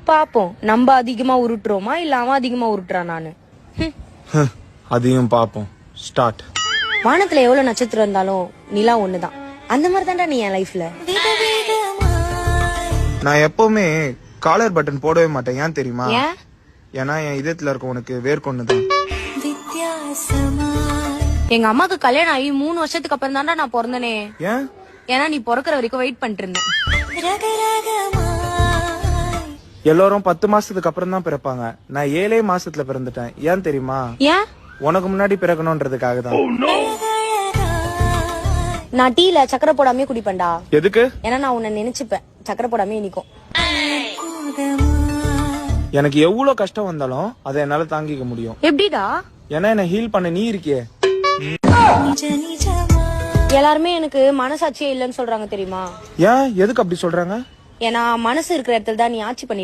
பாப்போம் நம்ம அதிகமா உருட்டுறோமா இல்ல அவன் அதிகமா உருட்டுறான் நானு. அதையும் பாப்போம். ஸ்டார்ட். வானத்துல எவ்வளவு நட்சத்திரம் இருந்தாலும் நிலா ஒண்ணுதான். அந்த மாதிரி தான்டா நீ என் லைஃப்ல. நான் எப்பவுமே காலர் பட்டன் போடவே மாட்டேன். ஏன் தெரியுமா? ஏன்? ஏன்னா என் இதயத்துல இருக்க உனக்கு வேர்க்கொண்டுதான். எங்க அம்மாக்கு கல்யாணம் ஆகி 3 வருஷத்துக்கு அப்புறம் தான்டா நான் பிறந்தனே. ஏன்? ஏன்னா நீ பிறக்கிற வரைக்கும் வெயிட் பண்ணிட்டு இருந்தேன். எல்லாரும் 10 மாசத்துக்கு அப்புறம் தான் பிறப்பாங்க. நான் 7 மாசத்துல பிறந்துட்டேன். ஏன் தெரியுமா? ஏன்? உனக்கு முன்னாடி பிறக்கணும்ன்றதுக்காக தான். நான் டீல சக்கரை போடாமே குடிப்பேன்டா. எதுக்கு? ஏன்னா நான் உன்னை நினைச்சுப்பேன். சக்கரை போடாமே இனிக்கும். எனக்கு எவ்வளவு கஷ்டம் வந்தாலும் அதை என்னால தாங்கிக்க முடியும். எப்படிடா? ஏன்னா என்ன ஹீல் பண்ண நீ இருக்கியே. எல்லாருமே எனக்கு மனசாட்சியே இல்லைன்னு சொல்றாங்க தெரியுமா? ஏன்? எதுக்கு அப்படி சொல்றாங்க? ஏன்னா மனசு இருக்கிற இடத்துல தான் நீ ஆட்சி பண்ணி